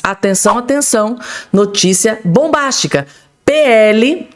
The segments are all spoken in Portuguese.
Atenção, atenção, notícia bombástica. PL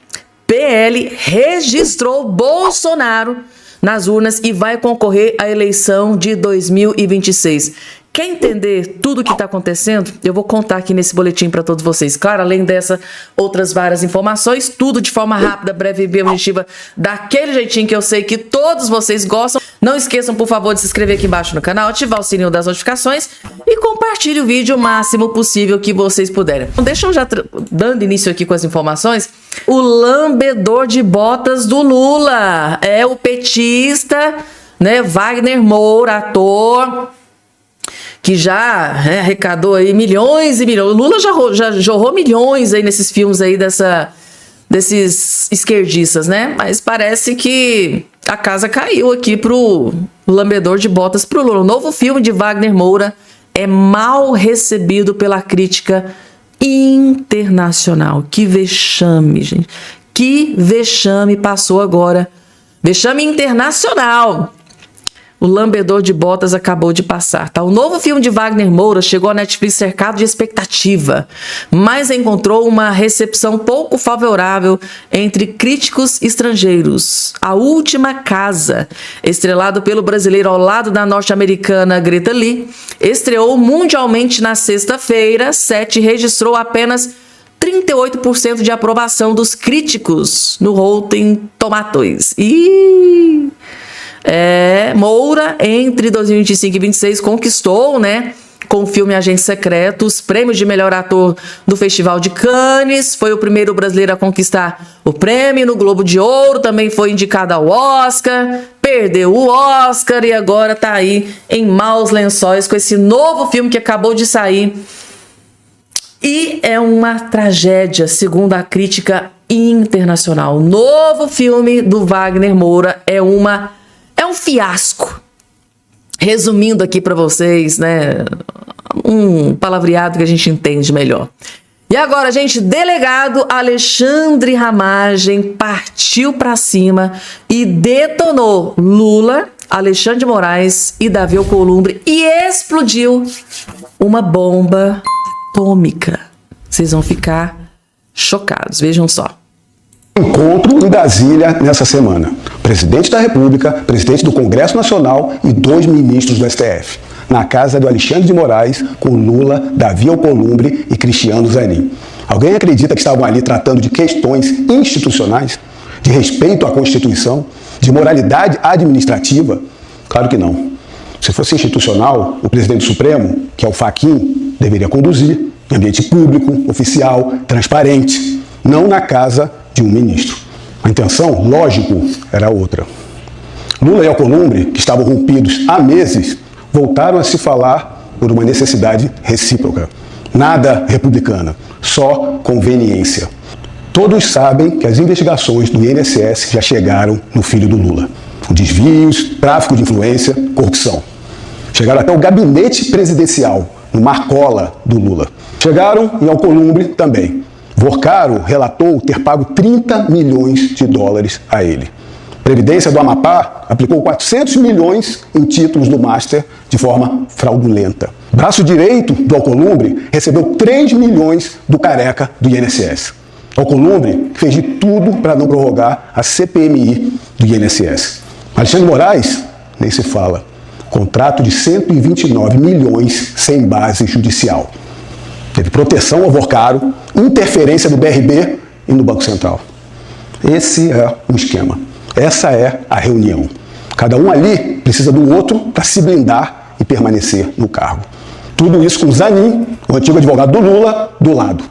registrou Bolsonaro nas urnas e vai concorrer à eleição de 2026. Quer entender tudo o que está acontecendo? Eu vou contar aqui nesse boletim para todos vocês. Claro, além dessas outras várias informações, tudo de forma rápida, breve e bem objetiva, daquele jeitinho que eu sei que todos vocês gostam. Não esqueçam, por favor, de se inscrever aqui embaixo no canal, ativar o sininho das notificações e compartilhe o vídeo o máximo possível que vocês puderem. Então, deixa eu já dando início aqui com as informações. O lambedor de botas do Lula é o petista, né, Wagner Moura, ator, que já arrecadou aí milhões e milhões. O Lula já jorrou milhões aí nesses filmes aí desses esquerdistas, né? Mas parece que a casa caiu aqui pro lambedor de botas pro Lula. O novo filme de Wagner Moura é mal recebido pela crítica internacional. Que vexame, gente. Que vexame passou agora. Vexame internacional. O lambedor de botas acabou de passar, tá? O novo filme de Wagner Moura chegou à Netflix cercado de expectativa, mas encontrou uma recepção pouco favorável entre críticos estrangeiros. A Última Casa, estrelado pelo brasileiro ao lado da norte-americana Greta Lee, estreou mundialmente na sexta-feira, 7 registrou apenas 38% de aprovação dos críticos no Rotten Tomatoes. Moura, entre 2025 e 2026, conquistou, né, com o filme Agente Secreto, os prêmios de melhor ator do Festival de Cannes, foi o primeiro brasileiro a conquistar o prêmio no Globo de Ouro, também foi indicado ao Oscar, perdeu o Oscar e agora tá aí em maus lençóis com esse novo filme que acabou de sair. E é uma tragédia, segundo a crítica internacional. O novo filme do Wagner Moura é um fiasco. Resumindo aqui para vocês, né, um palavreado que a gente entende melhor. E agora, gente, delegado Alexandre Ramagem partiu para cima e detonou Lula, Alexandre de Moraes e Davi Alcolumbre e explodiu uma bomba atômica. Vocês vão ficar chocados, vejam só. Encontro em Brasília nessa semana. Presidente da República, presidente do Congresso Nacional e 2 ministros do STF. Na casa do Alexandre de Moraes, com Lula, Davi Alcolumbre e Cristiano Zanin. Alguém acredita que estavam ali tratando de questões institucionais? De respeito à Constituição? De moralidade administrativa? Claro que não. Se fosse institucional, o presidente do Supremo, que é o Fachin, deveria conduzir em ambiente público, oficial, transparente, não na casa de um ministro. A intenção, lógico, era outra. Lula e Alcolumbre, que estavam rompidos há meses, voltaram a se falar por uma necessidade recíproca. Nada republicana, só conveniência. Todos sabem que as investigações do INSS já chegaram no filho do Lula. Desvios, tráfico de influência, corrupção. Chegaram até o gabinete presidencial, no Marcola do Lula. Chegaram em Alcolumbre também. Vorcaro relatou ter pago 30 milhões de dólares a ele. Previdência do Amapá aplicou 400 milhões em títulos do Master de forma fraudulenta. Braço direito do Alcolumbre recebeu 3 milhões do careca do INSS. Alcolumbre fez de tudo para não prorrogar a CPMI do INSS. Alexandre de Moraes, nem se fala. Contrato de 129 milhões sem base judicial. Teve proteção ao Vorcaro, interferência do BRB e no Banco Central. Esse é o esquema. Essa é a reunião. Cada um ali precisa do outro para se blindar e permanecer no cargo. Tudo isso com Zanin, o antigo advogado do Lula, do lado.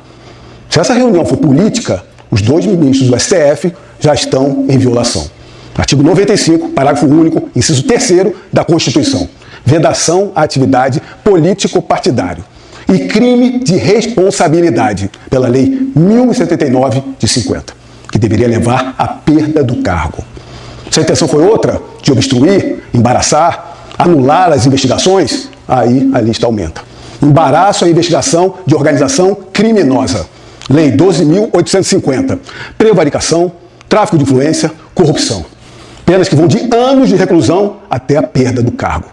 Se essa reunião for política, os 2 ministros do STF já estão em violação. Artigo 95, parágrafo único, inciso 3º da Constituição. Vedação à atividade político-partidário. E crime de responsabilidade pela Lei 1079 de 50, que deveria levar à perda do cargo. Se a intenção foi outra, de obstruir, embaraçar, anular as investigações, aí a lista aumenta. Embaraço à investigação de organização criminosa. Lei 12.850. Prevaricação, tráfico de influência, corrupção. Penas que vão de anos de reclusão até a perda do cargo.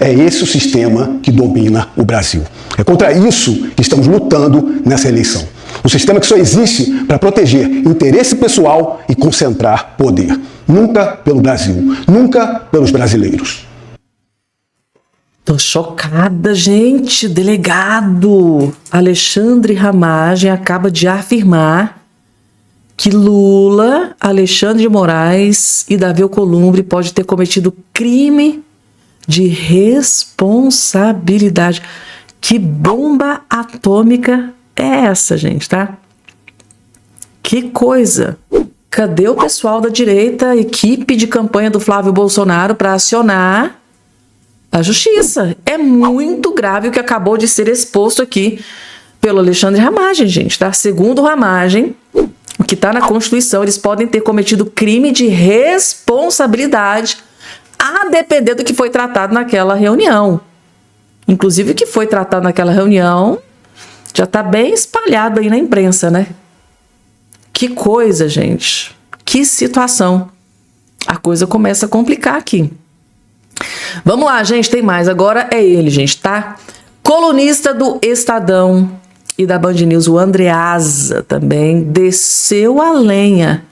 É esse o sistema que domina o Brasil. É contra isso que estamos lutando nessa eleição. Um sistema que só existe para proteger interesse pessoal e concentrar poder. Nunca pelo Brasil, nunca pelos brasileiros. Tô chocada, gente. Delegado Alexandre Ramagem acaba de afirmar que Lula, Alexandre de Moraes e Davi Alcolumbre pode ter cometido crime de responsabilidade. Que bomba atômica é essa, gente, tá? Que coisa! Cadê o pessoal da direita, a equipe de campanha do Flávio Bolsonaro para acionar a justiça? É muito grave o que acabou de ser exposto aqui pelo Alexandre Ramagem, gente, tá? Segundo Ramagem, o que está na Constituição, eles podem ter cometido crime de responsabilidade a depender do que foi tratado naquela reunião. Inclusive, o que foi tratado naquela reunião já está bem espalhado aí na imprensa, né? Que coisa, gente. Que situação. A coisa começa a complicar aqui. Vamos lá, gente, tem mais. Agora é ele, gente, tá? Colunista do Estadão e da Band News, o Andreasa, também desceu a lenha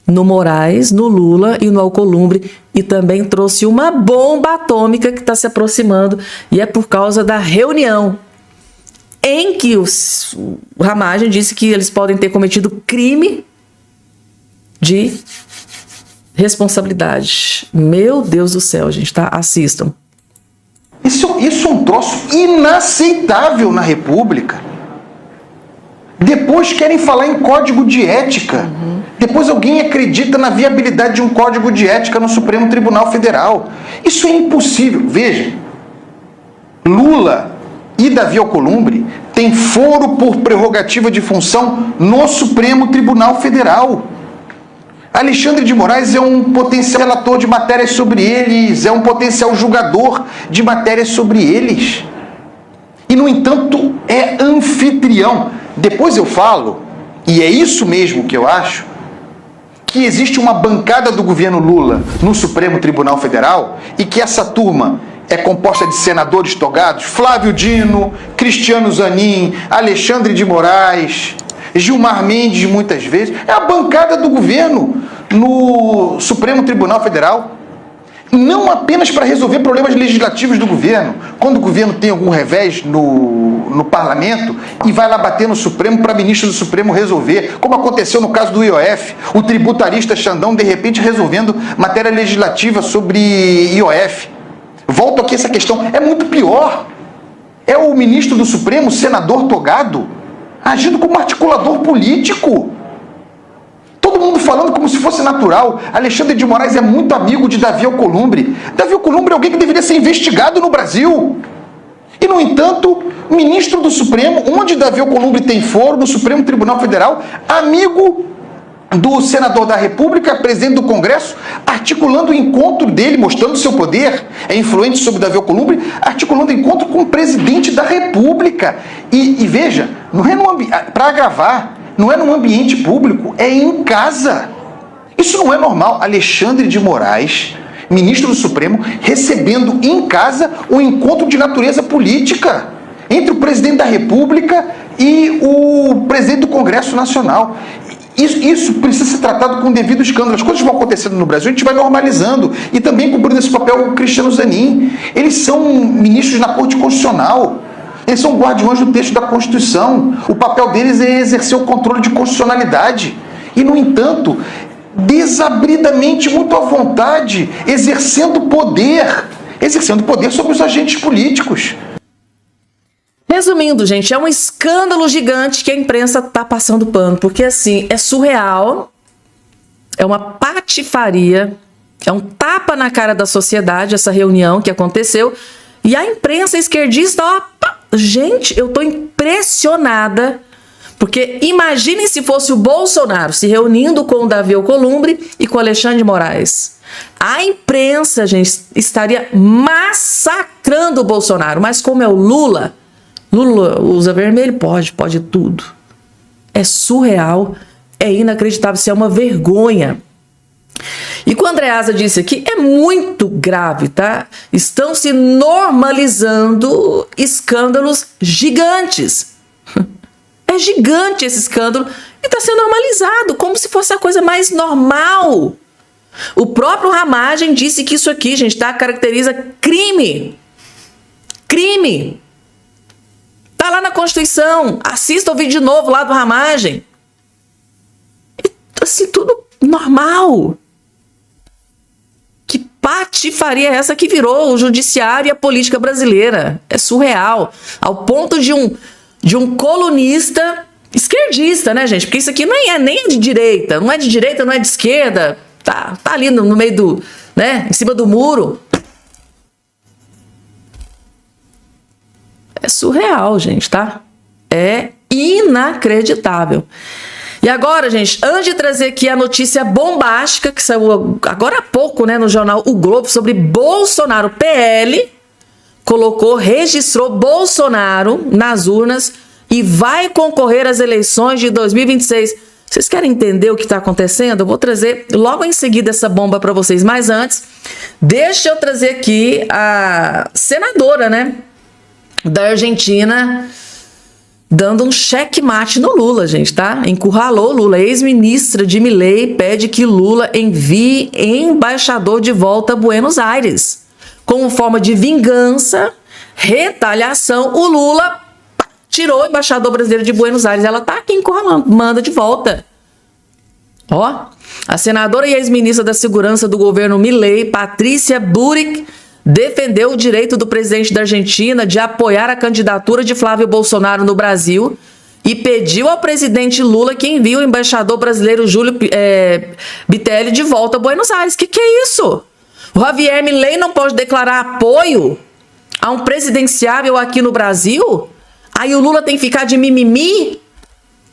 no Moraes, no Lula e no Alcolumbre e também trouxe uma bomba atômica que está se aproximando e é por causa da reunião em que o Ramagem disse que eles podem ter cometido crime de responsabilidade. Meu Deus do céu, gente, tá? Assistam. Isso é um troço inaceitável na República. Depois querem falar em código de ética. Depois alguém acredita na viabilidade de um código de ética no Supremo Tribunal Federal. Isso é impossível. Veja, Lula e Davi Alcolumbre têm foro por prerrogativa de função no Supremo Tribunal Federal. Alexandre de Moraes é um potencial relator de matérias sobre eles, é um potencial julgador de matérias sobre eles. E, no entanto, é anfitrião. Depois eu falo, e é isso mesmo que eu acho, que existe uma bancada do governo Lula no Supremo Tribunal Federal e que essa turma é composta de senadores togados, Flávio Dino, Cristiano Zanin, Alexandre de Moraes, Gilmar Mendes, muitas vezes. É a bancada do governo no Supremo Tribunal Federal. Não apenas para resolver problemas legislativos do governo, quando o governo tem algum revés no parlamento e vai lá bater no Supremo para ministro do Supremo resolver, como aconteceu no caso do IOF, o tributarista Xandão de repente resolvendo matéria legislativa sobre IOF. Volto aqui a essa questão, é muito pior. É o ministro do Supremo, o senador togado, agindo como articulador político. Todo mundo falando como se fosse natural. Alexandre de Moraes é muito amigo de Davi Alcolumbre. Davi Alcolumbre é alguém que deveria ser investigado no Brasil. E, no entanto, ministro do Supremo, onde Davi Alcolumbre tem foro, no Supremo Tribunal Federal, amigo do senador da República, presidente do Congresso, articulando o encontro dele, mostrando seu poder, é influente sobre Davi Alcolumbre, articulando o encontro com o presidente da República. E veja, não é para agravar, não é num ambiente público, é em casa. Isso não é normal. Alexandre de Moraes, ministro do Supremo, recebendo em casa um encontro de natureza política entre o presidente da República e o presidente do Congresso Nacional. Isso precisa ser tratado com o devido escândalo. As coisas vão acontecendo no Brasil, a gente vai normalizando. E também cumprindo esse papel o Cristiano Zanin. Eles são ministros na Corte Constitucional. Eles são guardiões do texto da Constituição. O papel deles é exercer o controle de constitucionalidade. E, no entanto, desabridamente, muito à vontade, exercendo poder sobre os agentes políticos. Resumindo, gente, é um escândalo gigante que a imprensa está passando pano, porque, assim, é surreal, é uma patifaria, é um tapa na cara da sociedade, essa reunião que aconteceu, e a imprensa esquerdista, ó, gente, eu tô impressionada, porque imaginem se fosse o Bolsonaro se reunindo com o Davi Alcolumbre e com o Alexandre de Moraes. A imprensa, gente, estaria massacrando o Bolsonaro, mas como é o Lula usa vermelho? Pode tudo. É surreal, é inacreditável, isso é uma vergonha. E o que o Andreasa disse aqui é muito grave, tá? Estão se normalizando escândalos gigantes. É gigante esse escândalo e está sendo normalizado, como se fosse a coisa mais normal. O próprio Ramagem disse que isso aqui, gente, tá? Caracteriza crime. Crime. Tá lá na Constituição. Assista o vídeo de novo lá do Ramagem. E, assim, tudo normal. Que patifaria é essa que virou o judiciário e a política brasileira? É surreal. Ao ponto de um colunista esquerdista, né, gente? Porque isso aqui nem é de direita. Não é de direita, não é de esquerda. Tá ali no meio do, né, em cima do muro. É surreal, gente, tá? É inacreditável. E agora, gente, antes de trazer aqui a notícia bombástica que saiu agora há pouco, né, no jornal O Globo, sobre Bolsonaro, PL registrou Bolsonaro nas urnas e vai concorrer às eleições de 2026. Vocês querem entender o que está acontecendo? Eu vou trazer logo em seguida essa bomba para vocês. Mas antes, deixa eu trazer aqui a senadora, né, da Argentina, dando um checkmate no Lula, gente, tá? Encurralou Lula. Ex-ministra de Milei pede que Lula envie embaixador de volta a Buenos Aires. Como forma de vingança, retaliação, o Lula tirou o embaixador brasileiro de Buenos Aires. Ela tá aqui encurralando, manda de volta. Ó, a senadora e ex-ministra da Segurança do governo Milei, Patrícia Bullrich, defendeu o direito do presidente da Argentina de apoiar a candidatura de Flávio Bolsonaro no Brasil e pediu ao presidente Lula que envie o embaixador brasileiro Júlio Bitelli de volta a Buenos Aires. Que é isso? O Javier Milei não pode declarar apoio a um presidenciável aqui no Brasil? Aí o Lula tem que ficar de mimimi?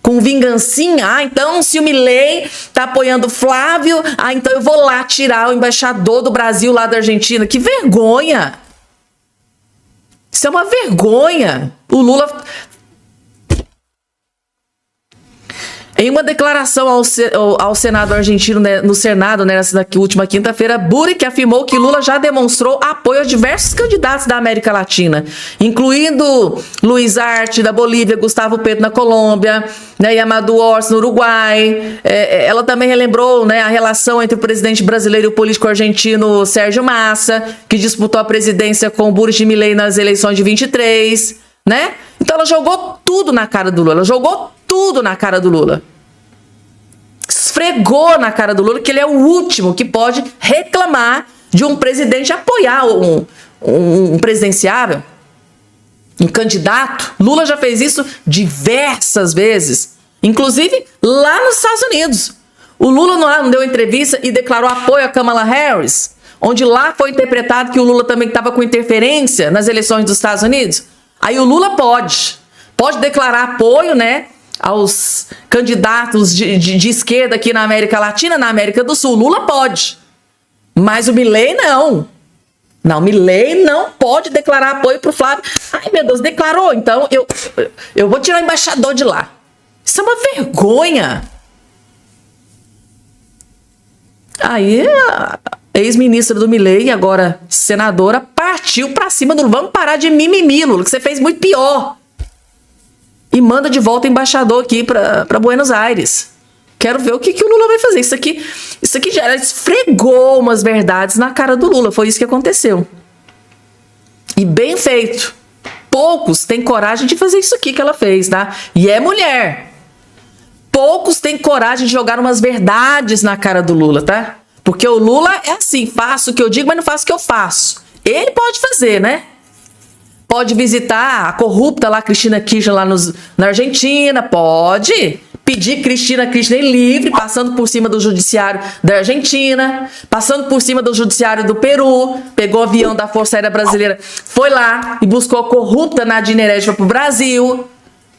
Com vingancinha? Ah, então se o Milei tá apoiando o Flávio, então eu vou lá tirar o embaixador do Brasil lá da Argentina. Que vergonha! Isso é uma vergonha. O Lula... Em uma declaração ao Senado argentino, né, no Senado, né, nessa última quinta-feira, Bullrich afirmou que Lula já demonstrou apoio a diversos candidatos da América Latina, incluindo Luiz Arce, da Bolívia, Gustavo Petro, na Colômbia, né, e Amadou Horta, no Uruguai. Ela também relembrou, né, a relação entre o presidente brasileiro e o político argentino Sérgio Massa, que disputou a presidência com Bullrich e Milei nas eleições de 23, né? Então ela jogou tudo na cara do Lula, ela jogou tudo na cara do Lula. Esfregou na cara do Lula que ele é o último que pode reclamar de um presidente apoiar um presidenciável, um candidato. Lula já fez isso diversas vezes, inclusive lá nos Estados Unidos. O Lula não deu entrevista e declarou apoio a Kamala Harris, onde lá foi interpretado que o Lula também estava com interferência nas eleições dos Estados Unidos. Aí o Lula pode declarar apoio, né, aos candidatos de esquerda aqui na América Latina, na América do Sul. Lula pode. Mas o Milei não. Não, Milei não pode declarar apoio para o Flávio. Ai, meu Deus, declarou. Então eu vou tirar o embaixador de lá. Isso é uma vergonha. Aí a ex-ministra do Milei, agora senadora, partiu para cima do Lula. Vamos parar de mimimi, Lula, que você fez muito pior. E manda de volta o embaixador aqui para Buenos Aires. Quero ver o que o Lula vai fazer. Isso aqui já esfregou umas verdades na cara do Lula. Foi isso que aconteceu. E bem feito. Poucos têm coragem de fazer isso aqui que ela fez, tá? E é mulher. Poucos têm coragem de jogar umas verdades na cara do Lula, tá? Porque o Lula é assim, faço o que eu digo, mas não faço o que eu faço. Ele pode fazer, né? Pode visitar a corrupta lá, Cristina Kirchner, lá na Argentina. Pode pedir Cristina Kirchner livre, passando por cima do judiciário da Argentina, passando por cima do judiciário do Peru. Pegou o avião da Força Aérea Brasileira, foi lá e buscou a corrupta Nadine Heredia para o Brasil.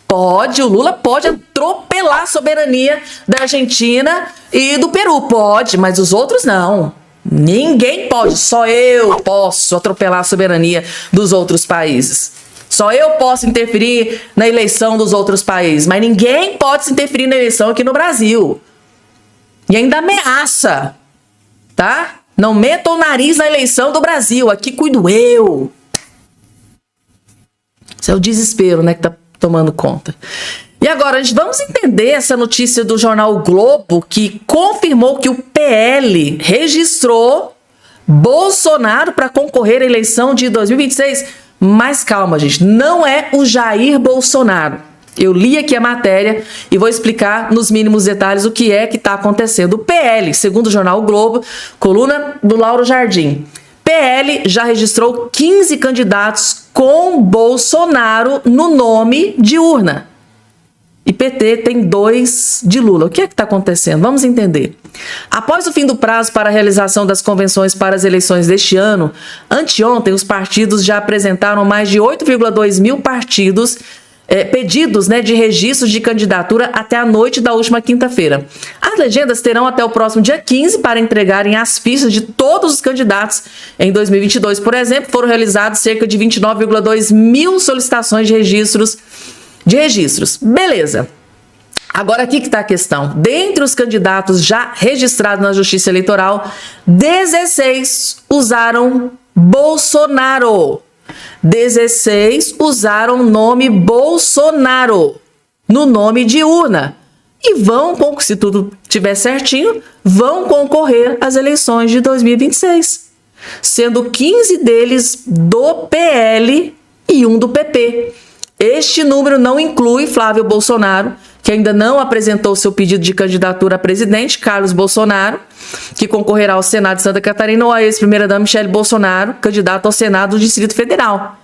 Pode, o Lula pode atropelar a soberania da Argentina e do Peru. Pode, mas os outros não. Ninguém pode, só eu posso atropelar a soberania dos outros países. Só eu posso interferir na eleição dos outros países, mas ninguém pode se interferir na eleição aqui no Brasil. E ainda ameaça tá? Não metam o nariz na eleição do Brasil. Aqui cuido eu. Isso é o desespero, né, que tá tomando conta. E agora, vamos entender essa notícia do jornal o Globo, que confirmou que o PL registrou Bolsonaro para concorrer à eleição de 2026. Mas calma, gente, não é o Jair Bolsonaro. Eu li aqui a matéria e vou explicar nos mínimos detalhes o que é que está acontecendo. O PL, segundo o jornal o Globo, coluna do Lauro Jardim, PL já registrou 15 candidatos com Bolsonaro no nome de urna. E PT tem 2 de Lula. O que é que está acontecendo? Vamos entender. Após o fim do prazo para a realização das convenções para as eleições deste ano, anteontem os partidos já apresentaram mais de 8,2 mil pedidos, né, de registros de candidatura até a noite da última quinta-feira. As legendas terão até o próximo dia 15 para entregarem as fichas de todos os candidatos. Em 2022, por exemplo, foram realizados cerca de 29,2 mil solicitações de registros. Beleza. Agora aqui que está a questão. Dentre os candidatos já registrados na Justiça Eleitoral, 16 usaram Bolsonaro. 16 usaram o nome Bolsonaro no nome de urna. E se tudo estiver certinho, vão concorrer às eleições de 2026. Sendo 15 deles do PL e 1 do PP. Este número não inclui Flávio Bolsonaro, que ainda não apresentou seu pedido de candidatura a presidente, Carlos Bolsonaro, que concorrerá ao Senado de Santa Catarina, ou a ex-primeira-dama Michele Bolsonaro, candidata ao Senado do Distrito Federal.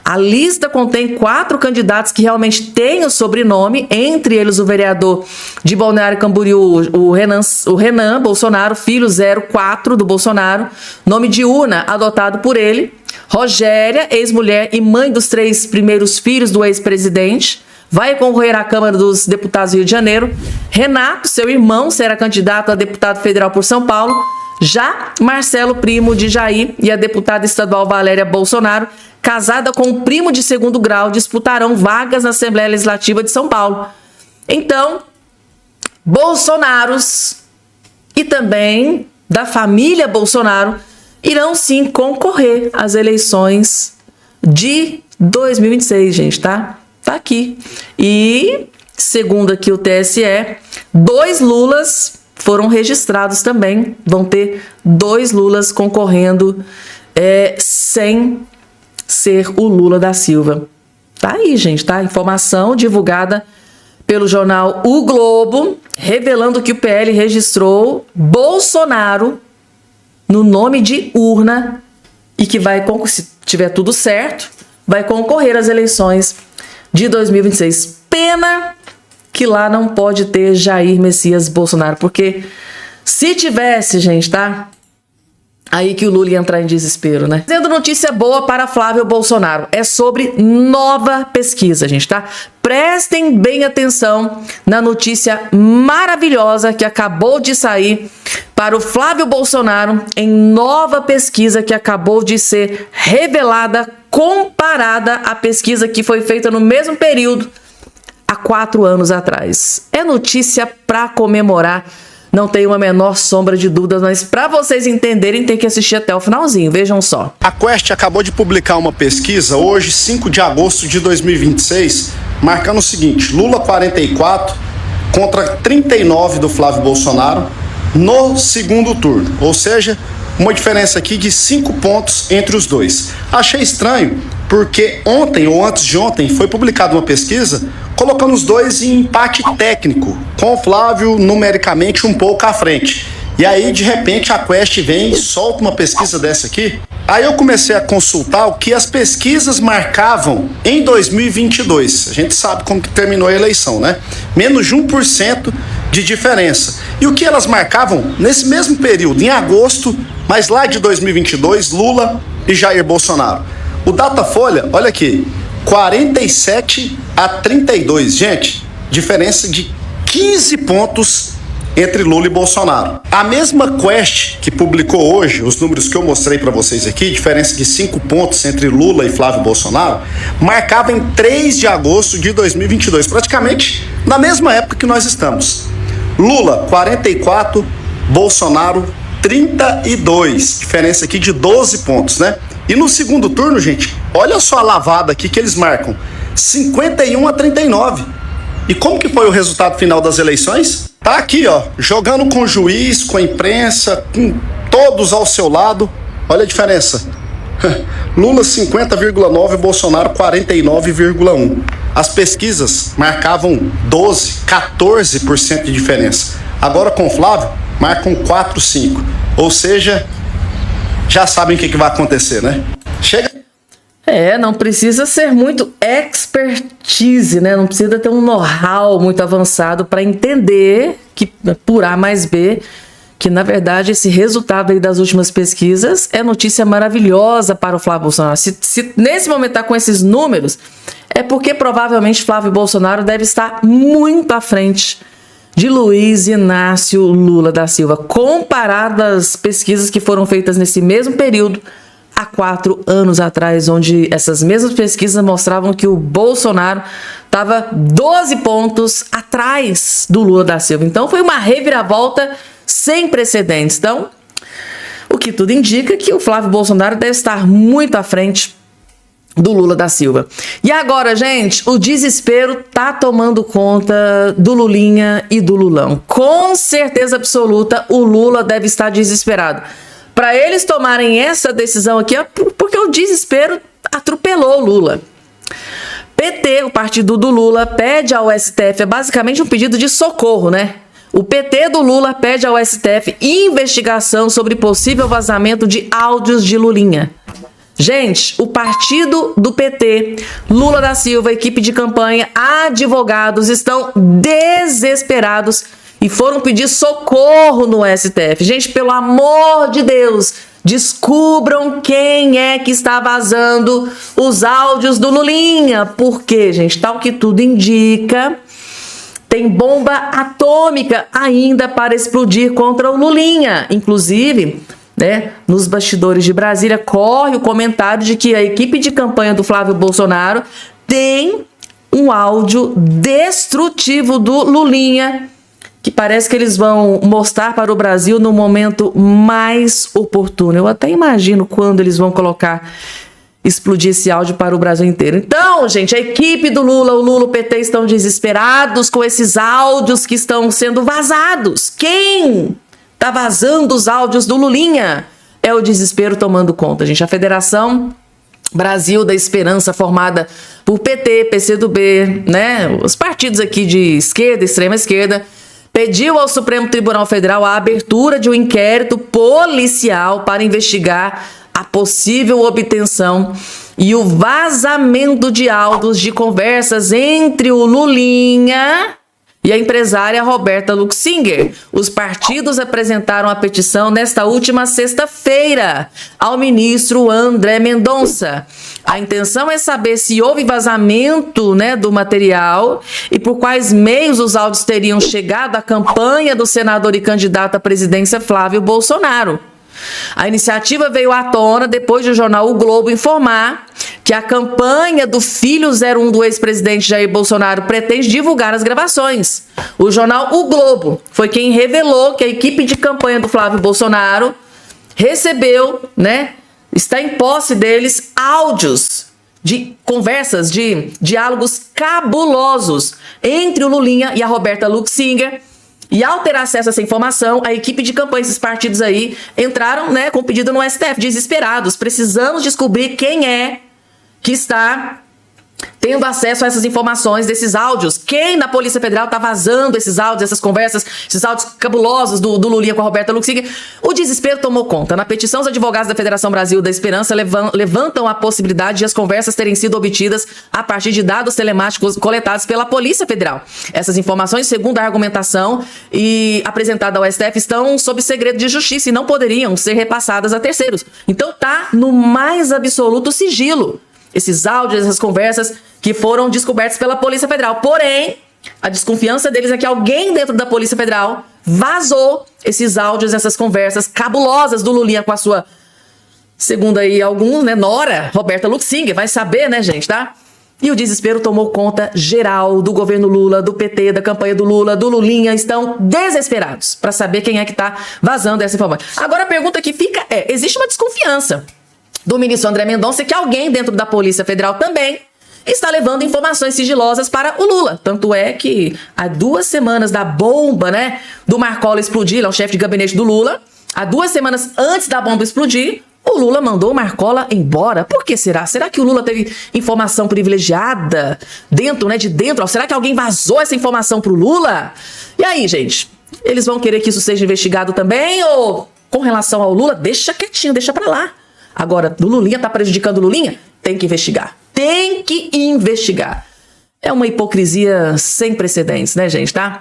A lista contém 4 candidatos que realmente têm o sobrenome, entre eles o vereador de Balneário Camboriú, o Renan Bolsonaro, filho 04 do Bolsonaro, nome de urna adotado por ele, Rogéria, ex-mulher e mãe dos 3 primeiros filhos do ex-presidente, vai concorrer à Câmara dos Deputados do Rio de Janeiro. Renato, seu irmão, será candidato a deputado federal por São Paulo. Já Marcelo, primo de Jair, e a deputada estadual Valéria Bolsonaro, casada com o primo de segundo grau, disputarão vagas na Assembleia Legislativa de São Paulo. Então, Bolsonaros e também da família Bolsonaro irão sim concorrer às eleições de 2026, gente, tá? Tá aqui. E, segundo aqui o TSE, 2 Lulas foram registrados também. Vão ter 2 Lulas concorrendo sem ser o Lula da Silva. Tá aí, gente, tá? Informação divulgada pelo jornal O Globo, revelando que o PL registrou Bolsonaro no nome de urna e que vai, se tiver tudo certo, vai concorrer às eleições de 2026. Pena que lá não pode ter Jair Messias Bolsonaro, porque se tivesse, gente, tá? Aí que o Lula ia entrar em desespero, né? Tendo notícia boa para Flávio Bolsonaro. É sobre nova pesquisa, gente, tá? Prestem bem atenção na notícia maravilhosa que acabou de sair para o Flávio Bolsonaro em nova pesquisa que acabou de ser revelada, comparada à pesquisa que foi feita no mesmo período há 4 anos atrás. É notícia para comemorar. Não tem uma menor sombra de dúvidas, mas para vocês entenderem tem que assistir até o finalzinho, vejam só. A Quest acabou de publicar uma pesquisa hoje, 5 de agosto de 2026, marcando o seguinte: Lula 44 contra 39 do Flávio Bolsonaro no segundo turno, ou seja, uma diferença aqui de 5 pontos entre os dois. Achei estranho porque ontem ou antes de ontem foi publicada uma pesquisa colocando os dois em empate técnico, com o Flávio numericamente um pouco à frente. E aí, de repente, a Quest vem e solta uma pesquisa dessa aqui. Aí eu comecei a consultar o que as pesquisas marcavam em 2022. A gente sabe como que terminou a eleição, né? Menos de 1% de diferença. E o que elas marcavam nesse mesmo período, em agosto, mas lá de 2022, Lula e Jair Bolsonaro. O Datafolha, olha aqui, 47-32. Gente, diferença de 15 pontos entre Lula e Bolsonaro. A mesma Quest que publicou hoje, os números que eu mostrei para vocês aqui, diferença de 5 pontos entre Lula e Flávio Bolsonaro, marcava em 3 de agosto de 2022, praticamente na mesma época que nós estamos. Lula, 44, Bolsonaro, 32. Diferença aqui de 12 pontos, né? E no segundo turno, gente, olha só a lavada aqui que eles marcam. 51-39. E como que foi o resultado final das eleições? Tá aqui, ó, jogando com o juiz, com a imprensa, com todos ao seu lado. Olha a diferença. Lula 50,9, Bolsonaro 49,1. As pesquisas marcavam 12, 14% de diferença. Agora com o Flávio, marcam 4, 5. Ou seja, já sabem o que vai acontecer, né? Chega. Não precisa ser muito expertise, né? Não precisa ter um know-how muito avançado para entender que, por A mais B, que na verdade esse resultado aí das últimas pesquisas é notícia maravilhosa para o Flávio Bolsonaro. Se nesse momento está com esses números, é porque provavelmente Flávio Bolsonaro deve estar muito à frente de Luiz Inácio Lula da Silva, comparado às pesquisas que foram feitas nesse mesmo período há 4 anos atrás, onde essas mesmas pesquisas mostravam que o Bolsonaro estava 12 pontos atrás do Lula da Silva. Então foi uma reviravolta sem precedentes. Então, o que tudo indica é que o Flávio Bolsonaro deve estar muito à frente do Lula da Silva. E agora, gente, o desespero tá tomando conta do Lulinha e do Lulão. Com certeza absoluta, o Lula deve estar desesperado. Para eles tomarem essa decisão aqui, é porque o desespero atropelou o Lula. PT, o partido do Lula, pede ao STF, é basicamente um pedido de socorro, né? O PT do Lula pede ao STF investigação sobre possível vazamento de áudios de Lulinha. Gente, o partido do PT, Lula da Silva, equipe de campanha, advogados estão desesperados e foram pedir socorro no STF. Gente, pelo amor de Deus, descubram quem é que está vazando os áudios do Lulinha. Por quê, gente? Tal que tudo indica, tem bomba atômica ainda para explodir contra o Lulinha. Inclusive, né, nos bastidores de Brasília, corre o comentário de que a equipe de campanha do Flávio Bolsonaro tem um áudio destrutivo do Lulinha, que parece que eles vão mostrar para o Brasil no momento mais oportuno. Eu até imagino quando eles vão explodir esse áudio para o Brasil inteiro. Então, gente, a equipe do Lula, o Lula, o PT estão desesperados com esses áudios que estão sendo vazados. Quem tá vazando os áudios do Lulinha? É o desespero tomando conta, gente. A Federação Brasil da Esperança, formada por PT, PCdoB, né, os partidos aqui de esquerda, extrema esquerda, pediu ao Supremo Tribunal Federal a abertura de um inquérito policial para investigar a possível obtenção e o vazamento de áudios de conversas entre o Lulinha e a empresária Roberta Luxinger. Os partidos apresentaram a petição nesta última sexta-feira ao ministro André Mendonça. A intenção é saber se houve vazamento, né, do material e por quais meios os áudios teriam chegado à campanha do senador e candidato à presidência Flávio Bolsonaro. A iniciativa veio à tona depois do jornal O Globo informar que a campanha do filho 01 do ex-presidente Jair Bolsonaro pretende divulgar as gravações. O jornal O Globo foi quem revelou que a equipe de campanha do Flávio Bolsonaro recebeu, né, está em posse deles áudios de conversas, de diálogos cabulosos entre o Lulinha e a Roberta Luxinger. E ao ter acesso a essa informação, a equipe de campanha, esses partidos aí, entraram, né, com pedido no STF, desesperados. Precisamos descobrir quem é que está tendo acesso a essas informações desses áudios. Quem na Polícia Federal está vazando esses áudios, essas conversas, esses áudios cabulosos do Lulinha com a Roberta Luxinger. O desespero tomou conta. Na petição, os advogados da Federação Brasil da Esperança levantam a possibilidade de as conversas terem sido obtidas a partir de dados telemáticos coletados pela Polícia Federal. Essas informações, segundo a argumentação e apresentada ao STF, estão sob segredo de justiça e não poderiam ser repassadas a terceiros. Então tá no mais absoluto sigilo esses áudios, essas conversas que foram descobertos pela Polícia Federal. Porém, a desconfiança deles é que alguém dentro da Polícia Federal vazou esses áudios, essas conversas cabulosas do Lulinha com a sua, segundo aí alguns, né, nora, Roberta Luxinger. Vai saber, né, gente, tá? E o desespero tomou conta geral do governo Lula, do PT, da campanha do Lula, do Lulinha. Estão desesperados para saber quem é que está vazando essa informação. Agora a pergunta que fica é, existe uma desconfiança do ministro André Mendonça que alguém dentro da Polícia Federal também está levando informações sigilosas para o Lula. Tanto é que há 2 semanas da bomba, né, do Marcola explodir, ele é o chefe de gabinete do Lula, há 2 semanas antes da bomba explodir, o Lula mandou o Marcola embora. Por que será? Será que o Lula teve informação privilegiada dentro, né, de dentro? Será que alguém vazou essa informação pro Lula? E aí, gente? Eles vão querer que isso seja investigado também? Ou, com relação ao Lula, deixa quietinho, deixa pra lá. Agora, o Lulinha tá prejudicando o Lulinha? Tem que investigar. Tem que investigar. É uma hipocrisia sem precedentes, né, gente, tá?